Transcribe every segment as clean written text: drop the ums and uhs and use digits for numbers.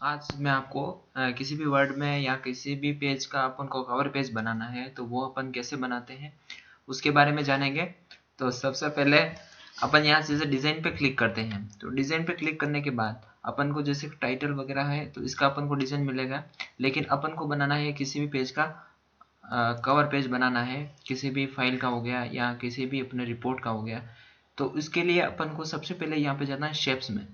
आज मैं आपको किसी भी वर्ड में या किसी भी पेज का अपन को कवर पेज बनाना है तो वो अपन कैसे बनाते हैं उसके बारे में जानेंगे। तो सबसे पहले अपन यहाँ से डिज़ाइन पे क्लिक करते हैं। तो डिज़ाइन पे क्लिक करने के बाद अपन को जैसे टाइटल वगैरह है तो इसका अपन को डिज़ाइन मिलेगा, लेकिन अपन को बनाना है किसी भी पेज का कवर पेज बनाना है, किसी भी फाइल का हो गया या किसी भी अपने रिपोर्ट का हो गया। तो इसके लिए अपन को सबसे पहले यहाँ पे जाना है शेप्स में।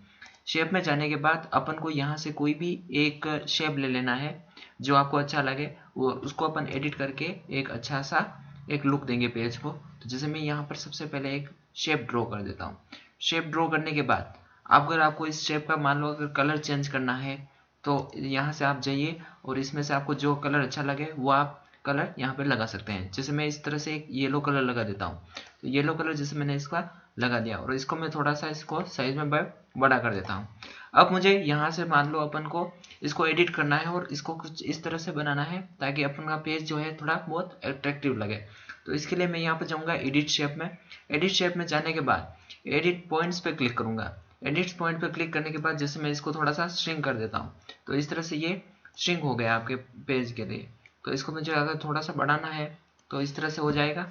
शेप में जाने के बाद अपन को यहाँ से कोई भी एक शेप ले लेना है जो आपको अच्छा लगे, वो उसको अपन एडिट करके एक अच्छा सा एक लुक देंगे पेज को। तो जैसे मैं यहाँ पर सबसे पहले एक शेप ड्रॉ कर देता हूँ। शेप ड्रॉ करने के बाद अगर आपको इस शेप का मान लो अगर कलर चेंज करना है तो यहाँ से आप जाइए और इसमें से आपको जो कलर अच्छा लगे वो आप कलर यहाँ पर लगा सकते हैं। जैसे मैं इस तरह से एक येलो कलर लगा देता हूँ। तो येलो कलर जैसे मैंने इसका लगा दिया और इसको मैं थोड़ा सा इसको साइज में बड़ा कर देता हूँ। अब मुझे यहाँ से मान लो अपन को इसको एडिट करना है और इसको कुछ इस तरह से बनाना है ताकि अपन का पेज जो है थोड़ा बहुत अट्रैक्टिव लगे। तो इसके लिए मैं यहाँ पर जाऊँगा एडिट शेप में। एडिट शेप में जाने के बाद एडिट पॉइंट्स पे क्लिक करूँगा। एडिट पॉइंट पे क्लिक करने के बाद जैसे मैं इसको थोड़ा सा श्रिंक कर देता हूँ, तो इस तरह से ये श्रिंक हो गया आपके पेज के लिए। तो इसको मुझे अगर थोड़ा सा बढ़ाना है तो इस तरह से हो जाएगा।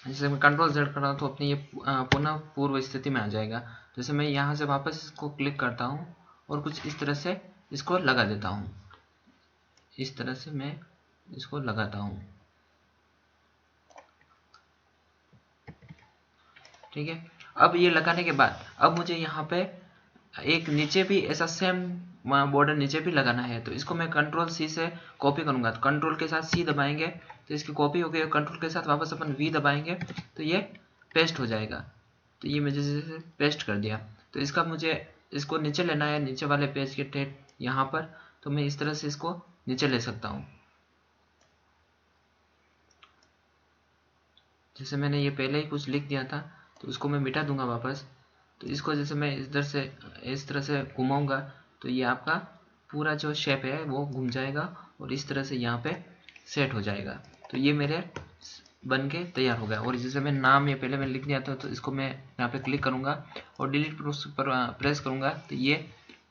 जैसे मैं कंट्रोल Z कर रहा हूँ तो अपनी ये पुनः पूर्व स्थिति में आ जाएगा। जैसे मैं यहाँ से वापस इसको क्लिक करता हूँ और कुछ इस तरह से इसको लगा देता हूँ। इस तरह से मैं इसको लगाता हूँ, ठीक है। अब ये लगाने के बाद अब मुझे यहाँ पे एक नीचे भी ऐसा सेम बॉर्डर नीचे भी लगाना है। तो इसको मैं कंट्रोल C से कॉपी करूँगा। तो कंट्रोल के साथ C दबाएंगे तो इसकी कॉपी हो गई। कंट्रोल के साथ वापस अपन V दबाएंगे तो ये पेस्ट हो जाएगा। तो ये मैं जैसे पेस्ट कर दिया। तो इसका मुझे इसको नीचे लेना है, नीचे वाले पेज के ठेठ यहाँ पर। तो मैं इस तरह से इसको नीचे ले सकता हूँ। जैसे मैंने ये पहले ही कुछ लिख दिया था तो उसको मैं मिटा दूंगा वापस। तो इसको जैसे मैं इस तरह से घुमाऊंगा तो ये आपका पूरा जो शेप है वो घूम जाएगा और इस तरह से यहाँ पे सेट हो जाएगा। तो ये मेरे बन के तैयार हो गया। और जैसे मैं नाम ये पहले मैं लिख दिया था तो इसको मैं यहाँ पे क्लिक करूँगा और डिलीट पर प्रेस करूँगा तो ये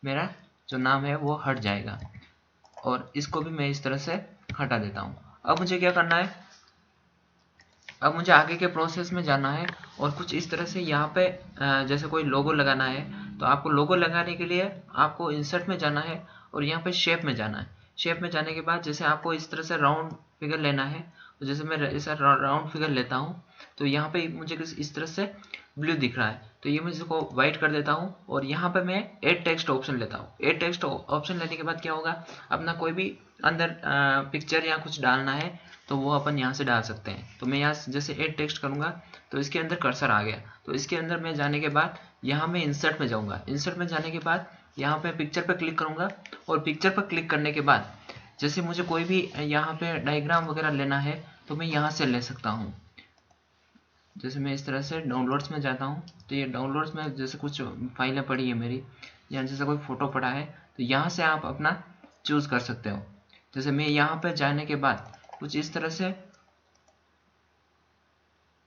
मेरा जो नाम है वो हट जाएगा। और इसको भी मैं इस तरह से हटा देता हूँ। अब मुझे क्या करना है, अब मुझे आगे के प्रोसेस में जाना है और कुछ इस तरह से यहाँ पे जैसे कोई लोगो लगाना है। तो आपको लोगो लगाने के लिए आपको इंसर्ट में जाना है और यहाँ पे शेप में जाना है। शेप में जाने के बाद जैसे आपको इस तरह से राउंड फिगर लेना है, तो जैसे मैं ऐसा राउंड फिगर लेता हूँ तो यहाँ पे मुझे इस तरह से ब्लू दिख रहा है। तो ये मैं इसको व्हाइट कर देता हूँ और यहाँ पे मैं एड टेक्स्ट ऑप्शन लेता हूँ। एड टेक्स्ट ऑप्शन लेने के बाद क्या होगा, अपना कोई भी अंदर पिक्चर या कुछ डालना है तो वो अपन यहाँ से डाल सकते हैं। तो मैं यहाँ जैसे एड टेक्स्ट करूँगा तो इसके अंदर कर्सर आ गया। तो इसके अंदर में जाने के बाद यहाँ मैं इंसर्ट में जाऊँगा। इंसर्ट में जाने के बाद यहाँ पे पिक्चर पर क्लिक करूँगा और पिक्चर पर क्लिक करने के बाद जैसे मुझे कोई भी यहाँ पे डायग्राम वगैरह लेना है तो मैं यहाँ से ले सकता हूँ। जैसे मैं इस तरह से डाउनलोड्स में जाता हूँ तो ये डाउनलोड्स में जैसे कुछ फाइलें पड़ी है मेरी, या जैसे कोई फ़ोटो पड़ा है तो यहाँ से आप अपना चूज़ कर सकते हो। जैसे मैं यहाँ पर जाने के बाद कुछ इस तरह से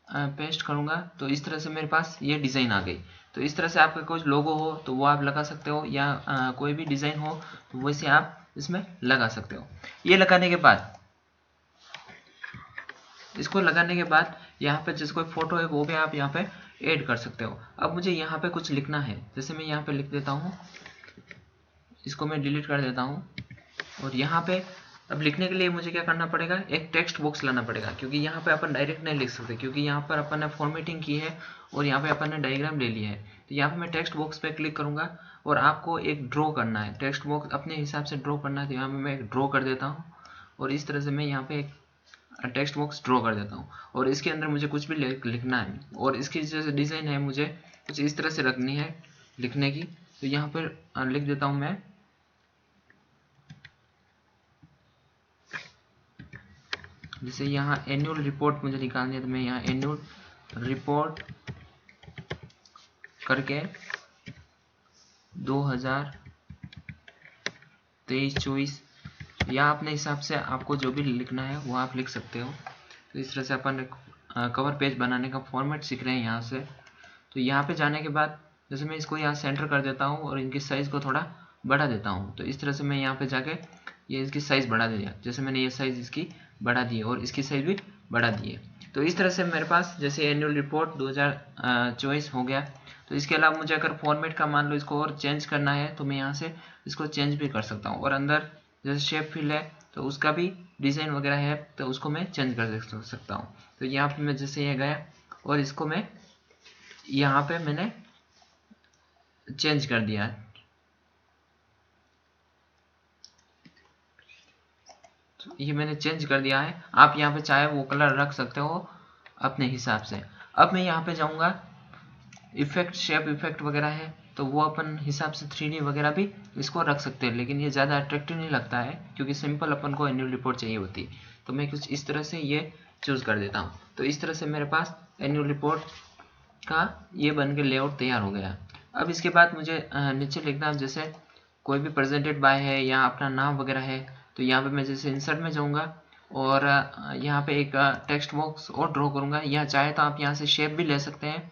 पेस्ट करूँगा तो इस तरह से मेरे पास ये डिज़ाइन आ गई। तो इस तरह से आपका कुछ लोगो हो तो वो आप लगा सकते हो, या कोई भी डिज़ाइन हो तो वैसे आप इसमें लगा सकते हो। ये लगाने के बाद इसको लगाने के बाद यहाँ पे जैसे कोई फोटो है वो भी आप यहाँ पे ऐड कर सकते हो। अब मुझे यहाँ पे कुछ लिखना है, जैसे मैं यहाँ पे लिख देता हूँ, इसको मैं डिलीट कर देता हूँ। और यहाँ पे अब लिखने के लिए मुझे क्या करना पड़ेगा, एक टेक्स्ट बॉक्स लाना पड़ेगा, क्योंकि यहाँ पे अपन डायरेक्ट नहीं लिख सकते क्योंकि यहाँ पर अपन ने फॉर्मेटिंग की है और यहाँ पे अपन ने डायग्राम ले लिया है। तो यहाँ पे मैं टेक्स्ट बॉक्स पे क्लिक करूँगा और आपको एक ड्रॉ करना है, टेक्स्ट बॉक्स अपने हिसाब से ड्रॉ करना है। तो यहाँ पे मैं एक ड्रॉ कर देता हूँ और इस तरह से मैं यहाँ पे एक टेक्स्ट बॉक्स ड्रॉ कर देता हूँ और इसके अंदर मुझे कुछ भी लिखना है और इसकी जो डिज़ाइन है मुझे कुछ इस तरह से रखनी है लिखने की। तो यहाँ पर लिख देता हूँ मैं, जैसे यहाँ एनुअल रिपोर्ट मुझे निकालनी है तो मैं यहाँ एनुअल रिपोर्ट करके 2023-24 या अपने हिसाब से आपको जो भी लिखना है वो आप लिख सकते हो। तो इस तरह से अपन कवर पेज बनाने का फॉर्मेट सीख रहे हैं यहाँ से। तो यहाँ पे जाने के बाद जैसे मैं इसको यहाँ सेंटर कर देता हूँ और इनकी साइज़ को थोड़ा बढ़ा देता हूँ। तो इस तरह से मैं यहाँ पे जाके ये इसकी साइज़ बढ़ा दिया, जैसे मैंने ये साइज़ इसकी बढ़ा दी और इसकी साइज़ भी बढ़ा दी है। तो इस तरह से मेरे पास जैसे एनुअल रिपोर्ट 2024 हो गया। तो इसके अलावा मुझे अगर फॉर्मेट का मान लो इसको और चेंज करना है तो मैं यहाँ से इसको चेंज भी कर सकता हूँ। और अंदर जैसे शेप फिल है तो उसका भी डिज़ाइन वगैरह है तो उसको मैं चेंज कर सकता हूँ। तो यहाँ पे मैं जैसे ये गया और इसको मैं यहाँ पे मैंने चेंज कर दिया है। तो ये मैंने चेंज कर दिया है। आप यहाँ पे चाहे वो कलर रख सकते हो अपने हिसाब से। अब मैं यहाँ पे जाऊँगा, इफेक्ट शेप इफेक्ट वगैरह है तो वो अपन हिसाब से 3D वगैरह भी इसको रख सकते हैं, लेकिन ये ज़्यादा अट्रैक्टिव नहीं लगता है क्योंकि सिंपल अपन को एनुअल रिपोर्ट चाहिए होती है। तो मैं कुछ इस तरह से ये चूज़ कर देता हूँ। तो इस तरह से मेरे पास एनुअल रिपोर्ट का ये बन के लेआउट तैयार हो गया। अब इसके बाद मुझे नीचे लिखना, जैसे कोई भी प्रेजेंटेड बाय है या अपना नाम वगैरह है, तो यहाँ पे मैं जैसे इंसर्ट में जाऊँगा और यहाँ पे एक टेक्स्ट बॉक्स और ड्रॉ करूँगा। या चाहे तो आप यहाँ से शेप भी ले सकते हैं,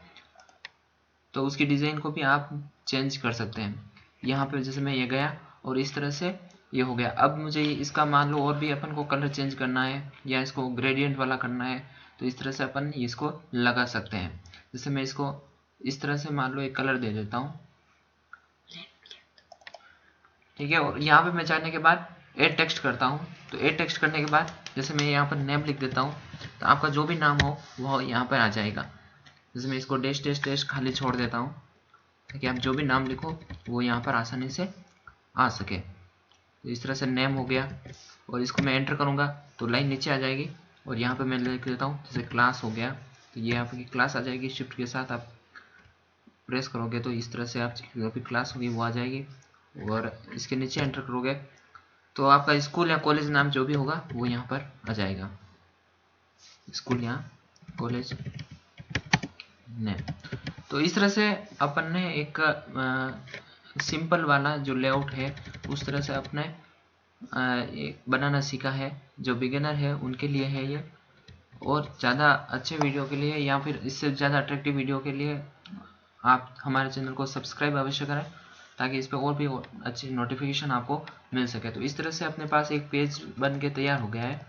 तो उसकी डिज़ाइन को भी आप चेंज कर सकते हैं। यहाँ पे जैसे मैं ये गया और इस तरह से ये हो गया। अब मुझे इसका मान लो और भी अपन को कलर चेंज करना है या इसको ग्रेडियंट वाला करना है तो इस तरह से अपन इसको लगा सकते हैं। जैसे मैं इसको इस तरह से मान लो एक कलर दे देता हूँ, ठीक है। और यहाँ पे मैं जाने के बाद एड टेक्स्ट करता हूँ। तो एड टेक्स्ट करने के बाद जैसे मैं यहाँ पर नेम लिख देता हूँ, तो आपका जो भी नाम हो वो यहाँ पर आ जाएगा। जैसे मैं इसको डैश डैश डैश खाली छोड़ देता हूँ ताकि आप जो भी नाम लिखो वो यहाँ पर आसानी से आ सके। तो इस तरह से नेम हो गया और इसको मैं एंटर करूँगा तो लाइन नीचे आ जाएगी और यहाँ पे मैं लिख देता हूँ जैसे क्लास हो गया, तो ये आपकी क्लास आ जाएगी। शिफ्ट के साथ आप प्रेस करोगे तो इस तरह से आप जो भी क्लास होगी वो आ जाएगी और इसके नीचे एंटर करोगे तो आपका स्कूल या कॉलेज नाम जो भी होगा वो यहाँ पर आ जाएगा, स्कूल या कॉलेज नेम। तो इस तरह से अपन ने एक सिंपल वाला जो लेआउट है उस तरह से अपने एक बनाना सीखा है। जो बिगिनर है उनके लिए है ये, और ज़्यादा अच्छे वीडियो के लिए या फिर इससे ज़्यादा अट्रैक्टिव वीडियो के लिए आप हमारे चैनल को सब्सक्राइब अवश्य करें ताकि इस पर और भी अच्छी नोटिफिकेशन आपको मिल सके। तो इस तरह से अपने पास एक पेज बन के तैयार हो गया है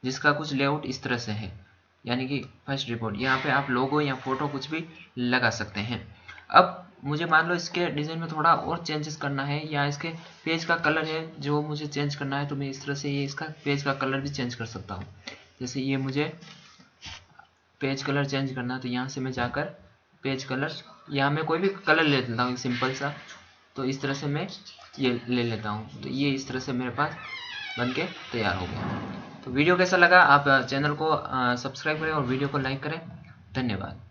जिसका कुछ लेआउट इस तरह से है, यानी कि फर्स्ट रिपोर्ट। यहाँ पे आप लोगो या फोटो कुछ भी लगा सकते हैं। अब मुझे मान लो इसके डिज़ाइन में थोड़ा और चेंजेस करना है या इसके पेज का कलर है जो मुझे चेंज करना है, तो मैं इस तरह से ये इसका पेज का कलर भी चेंज कर सकता हूँ। जैसे ये मुझे पेज कलर चेंज करना है तो यहाँ से मैं जाकर पेज कलर, यहाँ मैं कोई भी कलर ले लेता हूँ सिंपल सा, तो इस तरह से मैं ये ले लेता हूँ। तो ये इस तरह से मेरे पास बन के तैयार हो गया। तो वीडियो कैसा लगा, आप चैनल को सब्सक्राइब करें और वीडियो को लाइक करें। धन्यवाद।